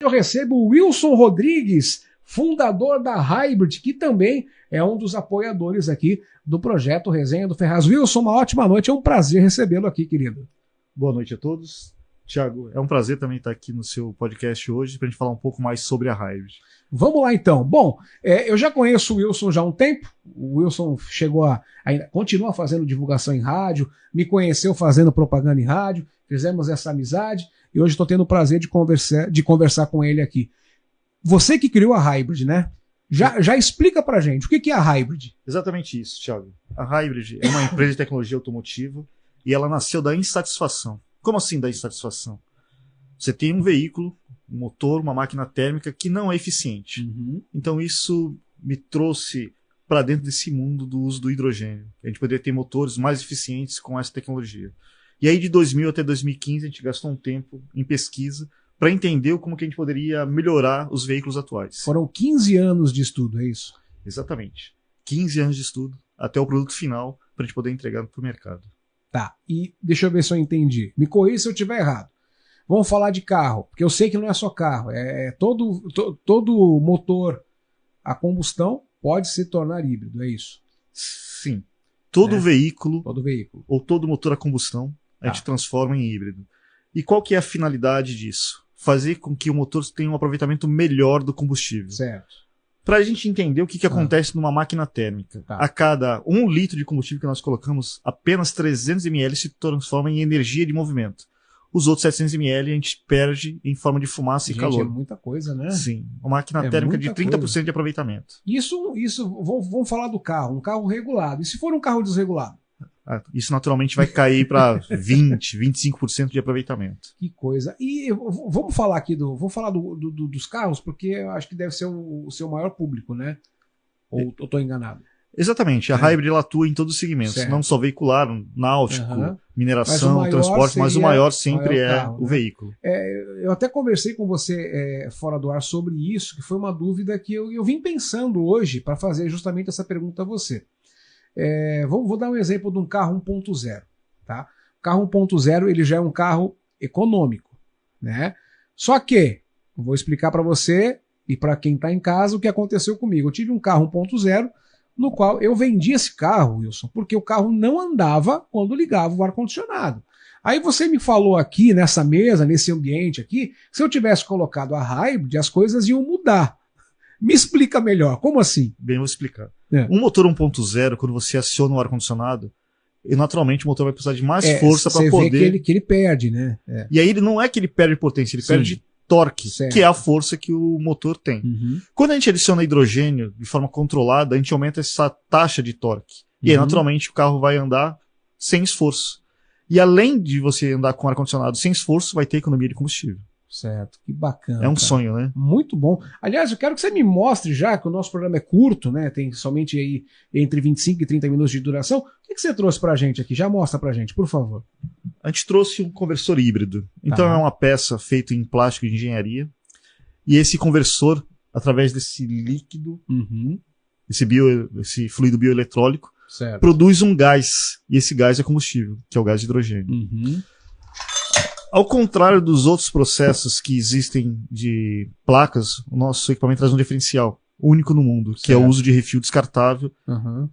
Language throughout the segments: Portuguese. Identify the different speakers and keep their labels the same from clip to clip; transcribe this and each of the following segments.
Speaker 1: eu recebo o Wilson Rodrigues, fundador da Hybrid, que também é um dos apoiadores aqui do projeto Resenha do Ferraz. Wilson, uma ótima noite, é um prazer recebê-lo aqui, querido.
Speaker 2: Boa noite a todos. Tiago, é um prazer também estar aqui no seu podcast hoje para a gente falar um pouco mais sobre a Hybrid.
Speaker 1: Vamos lá então. Bom, eu já conheço o Wilson já há um tempo. O Wilson continua fazendo divulgação em rádio, me conheceu fazendo propaganda em rádio, fizemos essa amizade e hoje estou tendo o prazer de conversar com ele aqui. Você que criou a Hybrid, né? Já explica pra gente, o que é a Hybrid?
Speaker 2: Exatamente isso, Tiago. A Hybrid é uma empresa de tecnologia automotiva e ela nasceu da insatisfação. Como assim da insatisfação? Você tem um veículo, um motor, uma máquina térmica que não é eficiente.
Speaker 1: Uhum.
Speaker 2: Então isso me trouxe para dentro desse mundo do uso do hidrogênio. A gente poderia ter motores mais eficientes com essa tecnologia. E aí de 2000 até 2015 a gente gastou um tempo em pesquisa para entender como que a gente poderia melhorar os veículos atuais.
Speaker 1: Foram 15 anos de estudo, é isso?
Speaker 2: Exatamente. 15 anos de estudo até o produto final para a gente poder entregar para o mercado.
Speaker 1: Tá, e deixa eu ver se eu entendi. Me corrija se eu estiver errado. Vamos falar de carro, porque eu sei que não é só carro. Todo motor a combustão pode se tornar híbrido, é isso?
Speaker 2: Sim. Todo veículo ou todo motor a combustão a gente transforma em híbrido. E qual que é a finalidade disso? Fazer com que o motor tenha um aproveitamento melhor do combustível.
Speaker 1: Certo.
Speaker 2: Para a gente entender o que acontece numa máquina térmica.
Speaker 1: Tá.
Speaker 2: A cada 1 litro de combustível que nós colocamos, apenas 300 ml se transforma em energia de movimento. Os outros 700 ml a gente perde em forma de fumaça e calor.
Speaker 1: É muita coisa, né?
Speaker 2: Sim. Uma máquina térmica de 30% de aproveitamento.
Speaker 1: Isso vamos falar do carro. Um carro regulado. E se for um carro desregulado?
Speaker 2: Isso naturalmente vai cair para 20%, 25% de aproveitamento.
Speaker 1: Que coisa. E vamos falar aqui dos carros, porque eu acho que deve ser o seu maior público, né? Ou eu estou enganado?
Speaker 2: Exatamente. A Hybrid ela atua em todos os segmentos,
Speaker 1: certo.
Speaker 2: Não só veicular, náutico, mineração, transporte, mas o maior sempre é carro, o veículo.
Speaker 1: Eu até conversei com você fora do ar sobre isso, que foi uma dúvida que eu vim pensando hoje para fazer justamente essa pergunta a você. Vou dar um exemplo de um carro 1.0. Tá? O carro 1.0 ele já é um carro econômico, né? Só que, vou explicar para você e para quem está em casa o que aconteceu comigo. Eu tive um carro 1.0 no qual eu vendi esse carro, Wilson, porque o carro não andava quando ligava o ar-condicionado. Aí você me falou aqui nessa mesa, nesse ambiente aqui, se eu tivesse colocado a Hybrid, as coisas iam mudar. Me explica melhor, como assim?
Speaker 2: Bem, vou explicar. Um motor 1.0, quando você aciona o ar-condicionado, naturalmente o motor vai precisar de mais força para poder...
Speaker 1: Você vê que ele perde, né?
Speaker 2: E aí ele não é que ele perde potência, ele perde torque, certo, que é a força que o motor tem.
Speaker 1: Uhum.
Speaker 2: Quando a gente adiciona hidrogênio de forma controlada, a gente aumenta essa taxa de torque. E aí, naturalmente, o carro vai andar sem esforço. E além de você andar com ar-condicionado sem esforço, vai ter economia de combustível.
Speaker 1: Certo, que bacana.
Speaker 2: É um sonho, né?
Speaker 1: Muito bom. Aliás, eu quero que você me mostre já, que o nosso programa é curto, né? Tem somente aí entre 25 e 30 minutos de duração. O que você trouxe pra gente aqui? Já mostra pra gente, por favor.
Speaker 2: A gente trouxe um conversor híbrido. Então é uma peça feita em plástico de engenharia. E esse conversor, através desse líquido, esse fluido bioeletrônico,
Speaker 1: certo,
Speaker 2: produz um gás. E esse gás é combustível, que é o gás de hidrogênio. Ao contrário dos outros processos que existem de placas, o nosso equipamento traz um diferencial único no mundo, que é o uso de refil descartável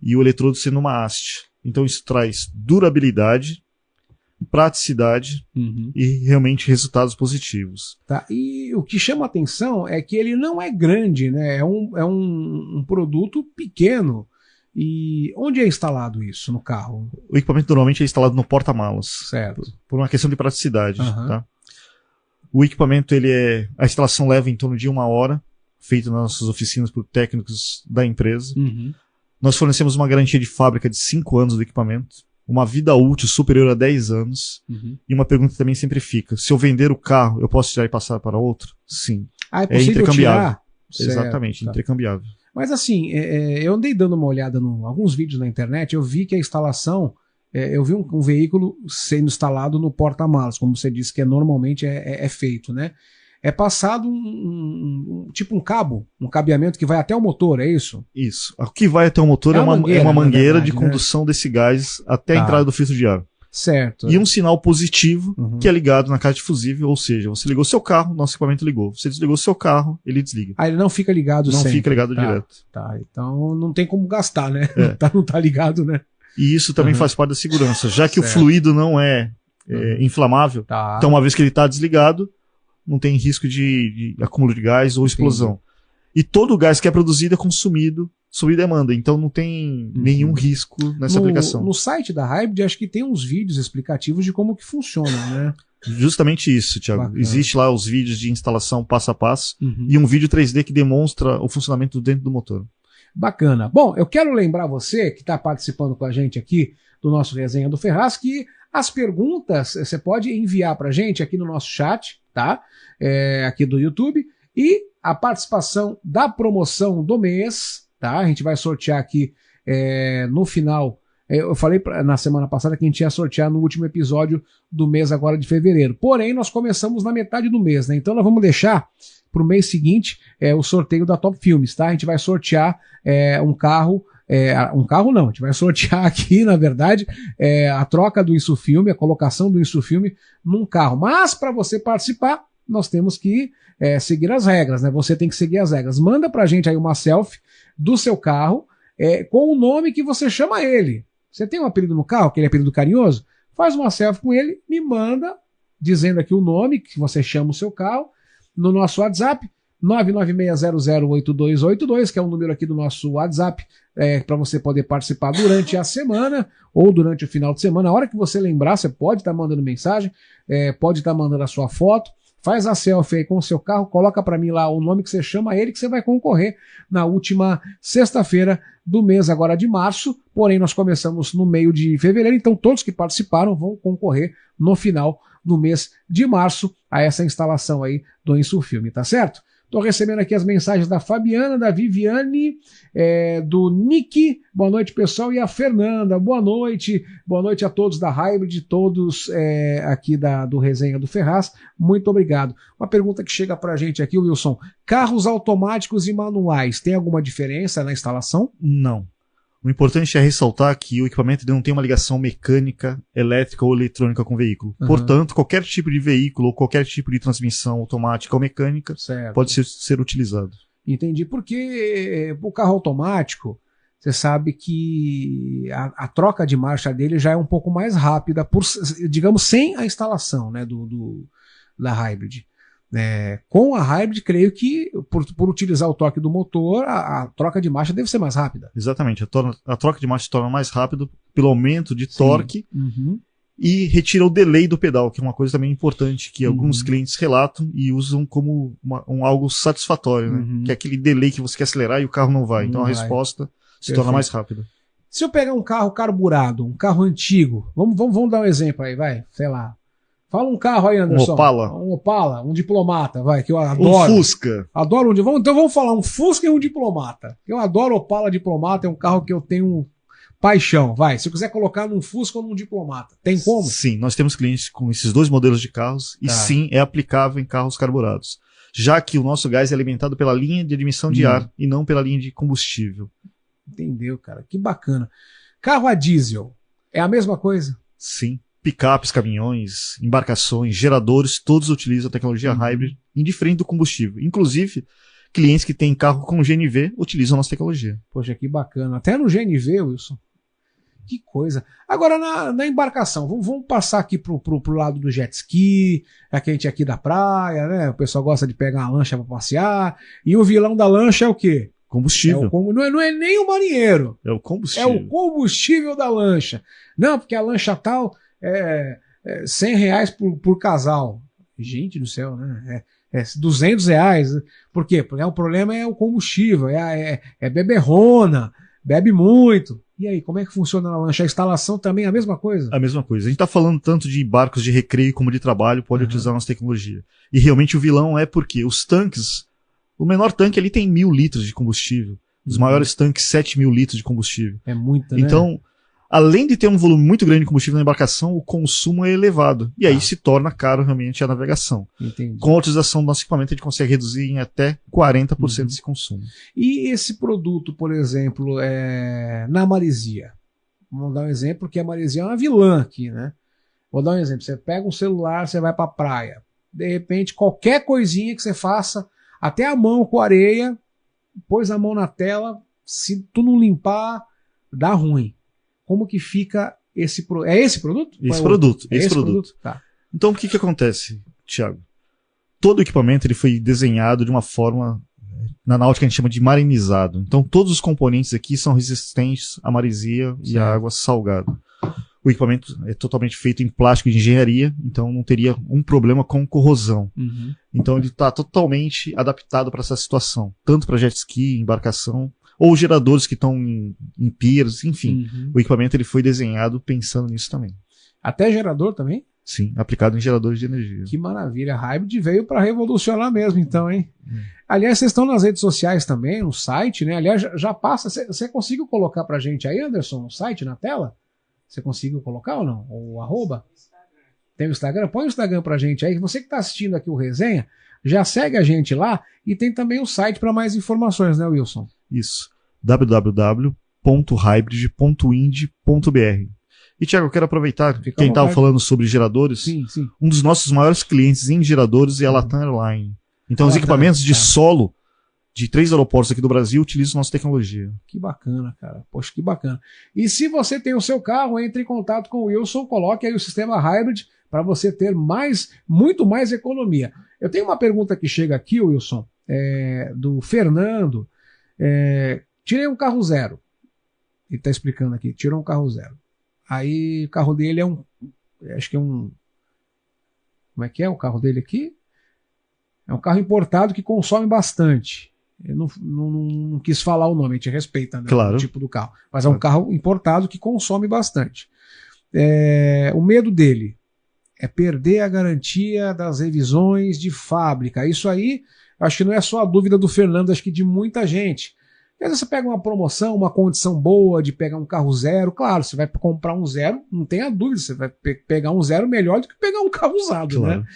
Speaker 2: e o eletrodo sendo uma haste. Então isso traz durabilidade, praticidade e realmente resultados positivos.
Speaker 1: Tá. E o que chama atenção é que ele não é grande, né? É um produto pequeno. E onde é instalado isso no carro?
Speaker 2: O equipamento normalmente é instalado no porta-malas.
Speaker 1: Certo.
Speaker 2: Por uma questão de praticidade. Tá? O equipamento, a instalação leva em torno de 1 hora, feito nas nossas oficinas por técnicos da empresa. Nós fornecemos uma garantia de fábrica de 5 anos do equipamento, uma vida útil superior a 10 anos. E uma pergunta também sempre fica: se eu vender o carro, eu posso tirar e passar para outro? Sim.
Speaker 1: É possível intercambiável.
Speaker 2: Exatamente, intercambiável.
Speaker 1: Mas assim, eu andei dando uma olhada em alguns vídeos na internet, eu vi que a instalação, eu vi um veículo sendo instalado no porta-malas, como você disse, que normalmente é feito, né? É passado tipo um cabo, um cabeamento que vai até o motor, é isso?
Speaker 2: Isso. O que vai até o motor é uma mangueira de condução desse gás até a entrada do filtro de ar.
Speaker 1: Certo.
Speaker 2: E um sinal positivo que é ligado na caixa de fusível, ou seja, você ligou seu carro, nosso equipamento ligou. Você desligou seu carro, ele desliga.
Speaker 1: Ele não fica ligado sempre.
Speaker 2: Não fica ligado direto.
Speaker 1: Tá, então não tem como gastar, né? Não tá ligado, né?
Speaker 2: E isso também faz parte da segurança, já que o fluido não é inflamável. Então uma vez que ele está desligado, não tem risco de acúmulo de gás ou explosão. E todo o gás que é produzido é consumido sob demanda, então não tem nenhum risco nessa aplicação.
Speaker 1: No site da Hybrid, acho que tem uns vídeos explicativos de como que funciona, né?
Speaker 2: Justamente isso, Thiago. Bacana. Existe lá os vídeos de instalação passo a passo e um vídeo 3D que demonstra o funcionamento dentro do motor. Bacana.
Speaker 1: Bom, eu quero lembrar você que está participando com a gente aqui do nosso Resenha do Ferraz que as perguntas você pode enviar para a gente aqui no nosso chat, tá? Aqui do YouTube. E a participação da promoção do mês, tá? A gente vai sortear aqui no final. Eu falei na semana passada que a gente ia sortear no último episódio do mês agora de fevereiro. Porém, nós começamos na metade do mês, né? Então nós vamos deixar para o mês seguinte o sorteio da Top Filmes, tá? A gente vai sortear um carro. Um carro não, a gente vai sortear aqui, na verdade, a troca do Insufilme, a colocação do Insufilme num carro. Mas para você participar, nós temos que seguir as regras, né? Você tem que seguir as regras. Manda pra gente aí uma selfie do seu carro com o nome que você chama ele. Você tem um apelido no carro, aquele apelido carinhoso? Faz uma selfie com ele, me manda, dizendo aqui o nome que você chama o seu carro, no nosso WhatsApp, 996008282, que é o número aqui do nosso WhatsApp, para você poder participar durante a semana ou durante o final de semana. A hora que você lembrar, você pode estar mandando mensagem, pode estar mandando a sua foto. Faz a selfie aí com o seu carro, coloca para mim lá o nome que você chama ele, que você vai concorrer na última sexta-feira do mês agora de março. Porém, nós começamos no meio de fevereiro, então todos que participaram vão concorrer no final do mês de março a essa instalação aí do Insufilme, tá certo? Estou recebendo aqui as mensagens da Fabiana, da Viviane, do Nick, boa noite pessoal, e a Fernanda, boa noite a todos da Hybrid, todos aqui do Resenha do Ferraz, muito obrigado. Uma pergunta que chega pra gente aqui, Wilson, carros automáticos e manuais, tem alguma diferença na instalação?
Speaker 2: Não. O importante é ressaltar que o equipamento não tem uma ligação mecânica, elétrica ou eletrônica com o veículo. Portanto, qualquer tipo de veículo ou qualquer tipo de transmissão automática ou mecânica pode ser utilizado.
Speaker 1: Entendi, porque o carro automático, você sabe que a troca de marcha dele já é um pouco mais rápida, digamos, sem a instalação, né, da Hybrid. Com a Hybrid, creio que por utilizar o torque do motor, a troca de marcha deve ser mais rápida.
Speaker 2: Exatamente, a troca de marcha se torna mais rápida pelo aumento de torque e retira o delay do pedal, que é uma coisa também importante que alguns clientes relatam e usam como algo satisfatório, né? Que é aquele delay que você quer acelerar e o carro não vai. Então a resposta se torna mais rápida.
Speaker 1: Se eu pegar um carro carburado, um carro antigo, vamos dar um exemplo aí, vai, sei lá. Fala um carro aí, Anderson. Um Opala, um Diplomata, vai, que eu adoro.
Speaker 2: Um Fusca.
Speaker 1: Adoro então vamos falar um Fusca e um Diplomata. Eu adoro Opala Diplomata, é um carro que eu tenho paixão, vai. Se eu quiser colocar num Fusca ou num Diplomata, tem como?
Speaker 2: Sim, nós temos clientes com esses dois modelos de carros e sim, é aplicável em carros carburados. Já que o nosso gás é alimentado pela linha de admissão de ar e não pela linha de combustível.
Speaker 1: Entendeu, cara? Que bacana. Carro a diesel, é a mesma coisa?
Speaker 2: Sim. Picapes, caminhões, embarcações, geradores, todos utilizam a tecnologia hybrid, indiferente do combustível. Inclusive, clientes que têm carro com GNV utilizam a nossa tecnologia.
Speaker 1: Poxa, que bacana. Até no GNV, Wilson. Que coisa. Agora, na embarcação, vamos passar aqui pro lado do jet ski, a gente aqui da praia, né? O pessoal gosta de pegar uma lancha para passear. E o vilão da lancha é o quê?
Speaker 2: Combustível.
Speaker 1: Não é nem o marinheiro.
Speaker 2: É o combustível.
Speaker 1: É o combustível da lancha. Não, porque a lancha tal... R$100 por casal. Gente do céu, né? R$200. Por quê? Porque o problema é o combustível, beberrona, bebe muito. E aí, como é que funciona na lancha? A instalação também é a mesma coisa?
Speaker 2: A mesma coisa. A gente está falando tanto de barcos de recreio como de trabalho, pode utilizar a nossa tecnologia. E realmente o vilão é porque os tanques, o menor tanque ali tem 1.000 litros de combustível. Os maiores tanques, 7.000 litros de combustível.
Speaker 1: É muita, né?
Speaker 2: Então, além de ter um volume muito grande de combustível na embarcação, o consumo é elevado. E aí se torna caro realmente a navegação.
Speaker 1: Entendi.
Speaker 2: Com a utilização do nosso equipamento, a gente consegue reduzir em até 40% esse consumo.
Speaker 1: E esse produto, por exemplo, na maresia? Vamos dar um exemplo, que a maresia é uma vilã aqui, né? Vou dar um exemplo. Você pega um celular, você vai pra praia. De repente, qualquer coisinha que você faça, até a mão com areia, pôs a mão na tela, se tu não limpar, dá ruim. Como que fica esse produto? É esse produto?
Speaker 2: Esse produto.
Speaker 1: Tá.
Speaker 2: Então o que acontece, Thiago? Todo o equipamento ele foi desenhado de uma forma, na náutica a gente chama de marinizado. Então todos os componentes aqui são resistentes à maresia e à água salgada. O equipamento é totalmente feito em plástico de engenharia, então não teria um problema com corrosão. Então ele está totalmente adaptado para essa situação, tanto para jet ski, embarcação, ou geradores que estão em piers, enfim. O equipamento ele foi desenhado pensando nisso também.
Speaker 1: Até gerador também?
Speaker 2: Sim, aplicado em geradores de energia.
Speaker 1: Que maravilha, a Hybrid veio para revolucionar mesmo, então, hein? Aliás, vocês estão nas redes sociais também, no site, né? Aliás, já passa, você conseguiu colocar pra gente aí, Anderson, no site, na tela? Você conseguiu colocar ou não? O arroba? Tem o Instagram? Põe o Instagram pra gente aí. Você que tá assistindo aqui o Resenha, já segue a gente lá e tem também o site para mais informações, né, Wilson?
Speaker 2: Isso. www.hybrid.ind.br. E, Thiago, eu quero aproveitar, quem estava falando sobre geradores,
Speaker 1: sim.
Speaker 2: Um dos nossos maiores clientes em geradores é a Latam Airlines. Então, os equipamentos de solo de 3 aeroportos aqui do Brasil utilizam nossa tecnologia.
Speaker 1: Que bacana, cara. Poxa, que bacana. E se você tem o seu carro, entre em contato com o Wilson, coloque aí o sistema Hybrid para você ter muito mais economia. Eu tenho uma pergunta que chega aqui, Wilson, do Fernando. Tirei um carro zero. Ele está explicando aqui. Tirou um carro zero. Aí o carro dele acho que é um... Como é que é o carro dele aqui? É um carro importado que consome bastante. Eu não quis falar o nome, a gente respeita, né,
Speaker 2: claro,
Speaker 1: o tipo do carro. Mas é um carro importado que consome bastante. O medo dele é perder a garantia das revisões de fábrica. Isso aí, acho que não é só a dúvida do Fernando, acho que de muita gente. Às vezes você pega uma promoção, uma condição boa de pegar um carro zero. Claro, você vai comprar um zero, não tenha dúvida, você vai pegar um zero melhor do que pegar um carro usado, claro, né?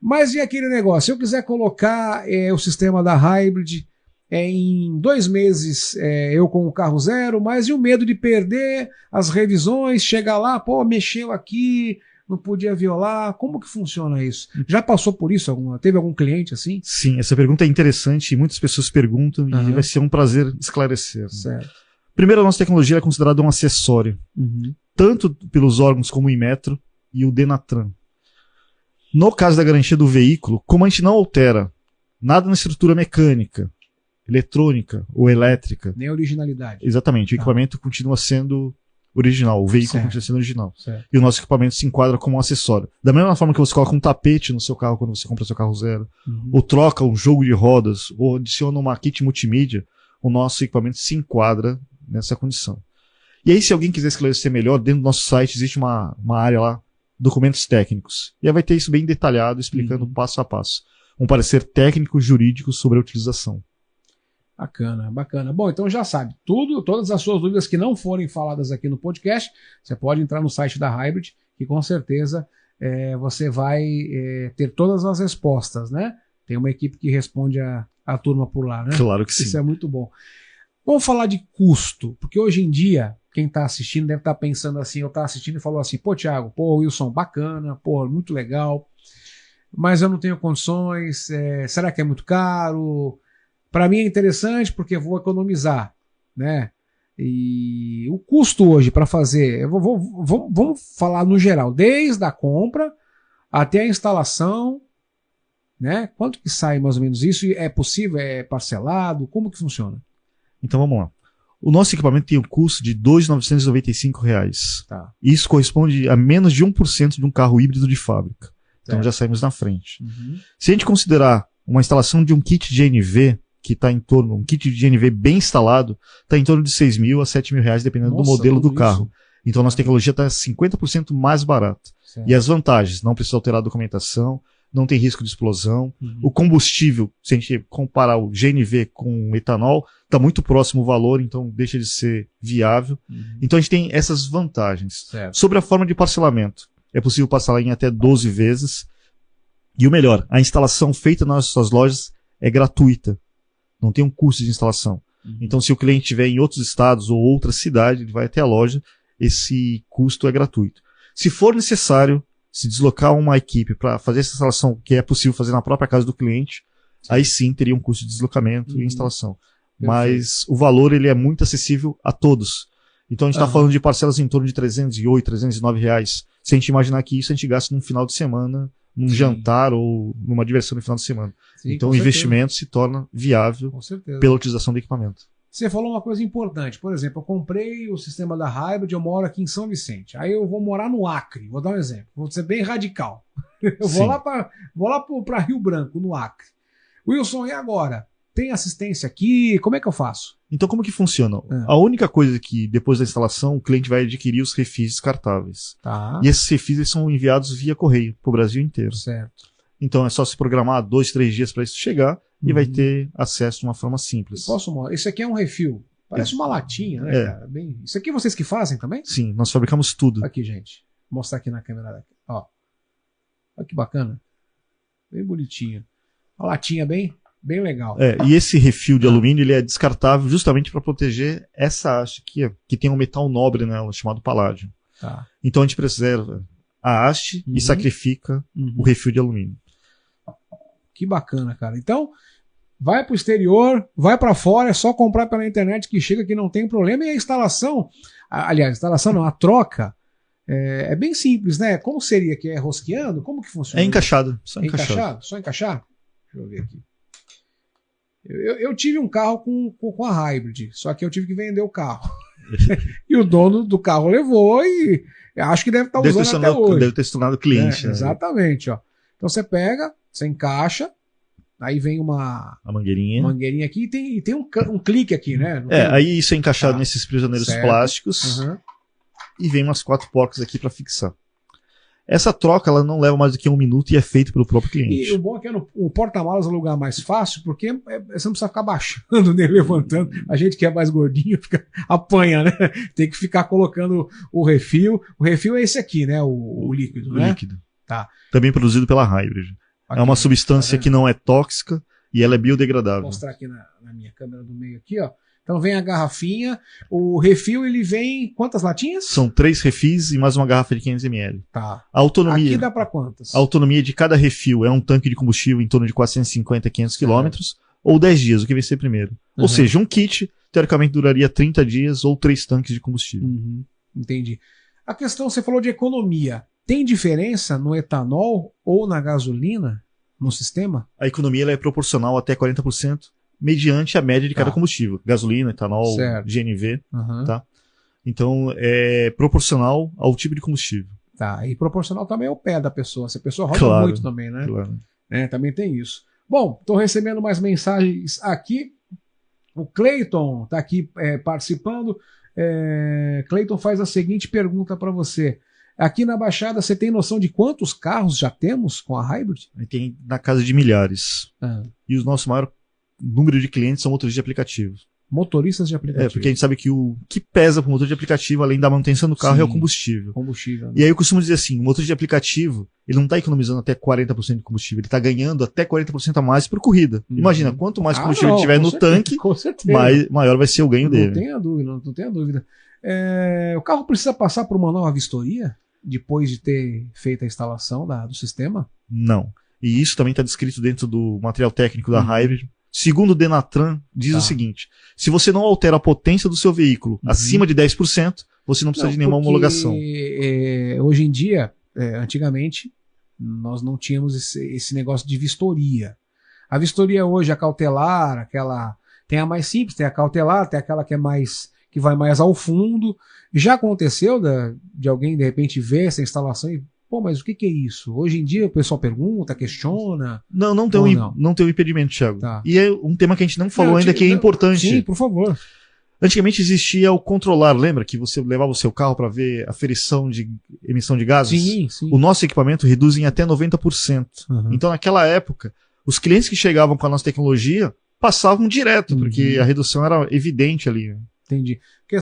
Speaker 1: Mas e aquele negócio? Se eu quiser colocar o sistema da Hybrid em 2 meses eu com o carro zero, mas e o medo de perder as revisões, chegar lá, pô, mexeu aqui, não podia violar, como que funciona isso? Já passou por isso? Teve algum cliente assim?
Speaker 2: Sim, essa pergunta é interessante, muitas pessoas perguntam e vai ser um prazer esclarecer.
Speaker 1: Certo.
Speaker 2: Primeiro, a nossa tecnologia é considerada um acessório, tanto pelos órgãos como o Inmetro e o Denatran. No caso da garantia do veículo, como a gente não altera nada na estrutura mecânica, eletrônica ou elétrica...
Speaker 1: Nem a originalidade.
Speaker 2: Exatamente, o equipamento continua sendo original, o veículo continua sendo original. Certo. E o nosso equipamento se enquadra como um acessório. Da mesma forma que você coloca um tapete no seu carro quando você compra seu carro zero, ou troca um jogo de rodas, ou adiciona uma kit multimídia, o nosso equipamento se enquadra nessa condição. E aí, se alguém quiser esclarecer melhor, dentro do nosso site existe uma área lá, documentos técnicos. E aí vai ter isso bem detalhado, explicando passo a passo. Um parecer técnico jurídico sobre a utilização.
Speaker 1: Bacana, bacana. Bom, então já sabe, todas as suas dúvidas que não forem faladas aqui no podcast, você pode entrar no site da Hybrid, que com certeza você vai ter todas as respostas, né? Tem uma equipe que responde a turma por lá, né?
Speaker 2: Claro que sim.
Speaker 1: Isso é muito bom. Vamos falar de custo, porque hoje em dia, quem está assistindo deve estar pensando assim, eu estava assistindo e falou assim, pô, Thiago, pô, Wilson, bacana, pô, muito legal, mas eu não tenho condições, será que é muito caro? Para mim é interessante porque eu vou economizar, né? E o custo hoje para fazer, vamos falar no geral, desde a compra até a instalação, né? Quanto que sai mais ou menos isso? É possível? É parcelado? Como que funciona?
Speaker 2: Então vamos lá. O nosso equipamento tem um custo de R$ 2.995.
Speaker 1: Tá.
Speaker 2: Isso corresponde a menos de 1% de um carro híbrido de fábrica. Então já saímos na frente. Se a gente considerar uma instalação de um kit de GNV, que está em torno, um kit de GNV bem instalado, está em torno de R$ 6.000 a R$ 7.000, dependendo do modelo do carro. Isso. Então a nossa tecnologia está 50% mais barata. Certo. E as vantagens, não precisa alterar a documentação, não tem risco de explosão. O combustível, se a gente comparar o GNV com o etanol, está muito próximo o valor, então deixa de ser viável. Então a gente tem essas vantagens.
Speaker 1: Certo.
Speaker 2: Sobre a forma de parcelamento, é possível parcelar em até 12 vezes. E o melhor, a instalação feita nas nossas lojas é gratuita. Não tem um custo de instalação. Então se o cliente estiver em outros estados ou outra cidade, ele vai até a loja, esse custo é gratuito. Se for necessário, se deslocar uma equipe para fazer essa instalação que é possível fazer na própria casa do cliente, aí sim teria um custo de deslocamento e instalação. Mas o valor ele é muito acessível a todos. Então a gente está falando de parcelas em torno de R$308, R$309. Se a gente imaginar que isso a gente gasta num final de semana, num jantar ou numa diversão no final de semana. Sim, então o investimento se torna viável pela utilização do equipamento.
Speaker 1: Você falou uma coisa importante. Por exemplo, eu comprei o sistema da Hybrid, eu moro aqui em São Vicente. Aí eu vou morar no Acre. Vou dar um exemplo. Vou ser bem radical. Eu vou lá para Rio Branco, no Acre. Wilson, e agora? Tem assistência aqui? Como é que eu faço?
Speaker 2: Então, como que funciona? A única coisa que, depois da instalação, o cliente vai adquirir os refis descartáveis.
Speaker 1: Tá.
Speaker 2: E esses refis eles são enviados via correio para o Brasil inteiro.
Speaker 1: Certo.
Speaker 2: Então, é só se programar 2, 3 dias para isso chegar e vai ter acesso de uma forma simples.
Speaker 1: Esse aqui é um refil. Parece uma latinha, né, cara? Isso aqui vocês que fazem também?
Speaker 2: Sim, nós fabricamos tudo.
Speaker 1: Aqui, gente. Vou mostrar aqui na câmera daqui. Ó. Olha que bacana. Bem bonitinho. Uma latinha bem legal.
Speaker 2: E esse refil de alumínio ele é descartável justamente para proteger essa haste aqui, que tem um metal nobre nela, chamado paládio.
Speaker 1: Tá.
Speaker 2: Então a gente preserva a haste e sacrifica o refil de alumínio.
Speaker 1: Que bacana, cara. Então, vai para o exterior, vai para fora, é só comprar pela internet que chega, que não tem problema. E a instalação, a troca, é bem simples, né? Como seria que é rosqueando? Como que funciona?
Speaker 2: É encaixado. Só
Speaker 1: encaixado. Só encaixar? Deixa eu ver aqui. Eu tive um carro com a Hybrid, só que eu tive que vender o carro. E o dono do carro levou e acho que deve estar usando até hoje.
Speaker 2: Deve ter se tornado cliente.
Speaker 1: Né? Exatamente. Ó. Então você pega, você encaixa, aí vem uma mangueirinha aqui e tem um clique aqui, né?
Speaker 2: Aí isso é encaixado nesses prisioneiros plásticos e vem umas 4 porcas aqui para fixar. Essa troca ela não leva mais do que 1 minuto e é feito pelo próprio cliente.
Speaker 1: E o bom é que o porta-malas é o lugar mais fácil, porque você não precisa ficar baixando, nem levantando. A gente que é mais gordinho apanha, né? Tem que ficar colocando o refil. O refil é esse aqui, né? O líquido, né?
Speaker 2: O líquido.
Speaker 1: Tá.
Speaker 2: Também produzido pela Hybrid. Aqui, é uma substância que não é tóxica e ela é biodegradável.
Speaker 1: Vou mostrar aqui na minha câmera do meio aqui, ó. Então vem a garrafinha, o refil ele vem quantas latinhas?
Speaker 2: São 3 refis e mais uma garrafa de 500 ml.
Speaker 1: Tá.
Speaker 2: A autonomia.
Speaker 1: Aqui dá para quantas?
Speaker 2: A autonomia de cada refil é um tanque de combustível em torno de 450 a 500 km ou 10 dias, o que vencer primeiro. Ou seja, um kit teoricamente duraria 30 dias ou 3 tanques de combustível.
Speaker 1: Entendi. A questão, você falou de economia. Tem diferença no etanol ou na gasolina no sistema?
Speaker 2: A economia ela é proporcional até 40%. Mediante a média de cada combustível. Gasolina, etanol, GNV. Tá? Então, é proporcional ao tipo de combustível.
Speaker 1: Tá, e proporcional também ao pé da pessoa. Se a pessoa roda muito também, né?
Speaker 2: Claro.
Speaker 1: Também tem isso. Bom, estou recebendo mais mensagens aqui. O Cleiton está aqui participando. Cleiton faz a seguinte pergunta para você. Aqui na Baixada, você tem noção de quantos carros já temos com a Hybrid?
Speaker 2: Tem na casa de milhares. E os nossos maiores número de clientes são motoristas de aplicativos.
Speaker 1: Motoristas de aplicativo.
Speaker 2: Porque a gente sabe que o que pesa para o motor de aplicativo, além da manutenção do carro, é o combustível.
Speaker 1: Né?
Speaker 2: E aí eu costumo dizer assim, o motor de aplicativo, ele não está economizando até 40% de combustível, ele está ganhando até 40% a mais por corrida. Imagina, quanto mais combustível tiver no tanque, maior vai ser o ganho dele.
Speaker 1: Não tenha dúvida. O carro precisa passar por uma nova vistoria depois de ter feito a instalação do sistema?
Speaker 2: Não. E isso também está descrito dentro do material técnico da Hybrid. Segundo o Denatran, diz o seguinte: se você não altera a potência do seu veículo acima de 10%, você não precisa de nenhuma homologação.
Speaker 1: Hoje em dia, antigamente, nós não tínhamos esse negócio de vistoria. A vistoria hoje, a cautelar, tem a mais simples, tem a cautelar, tem aquela que vai mais ao fundo. Já aconteceu de alguém, de repente, ver essa instalação e pô, mas o que é isso? Hoje em dia o pessoal pergunta, questiona.
Speaker 2: Não tem um impedimento, Thiago. Tá. E é um tema que a gente não falou ainda que é importante.
Speaker 1: Sim, por favor.
Speaker 2: Antigamente existia o controlar, lembra? Que você levava o seu carro para ver a aferição de emissão de gases?
Speaker 1: Sim.
Speaker 2: O nosso equipamento reduz em até 90%. Então, naquela época, os clientes que chegavam com a nossa tecnologia passavam direto, porque a redução era evidente ali.
Speaker 1: Entendi.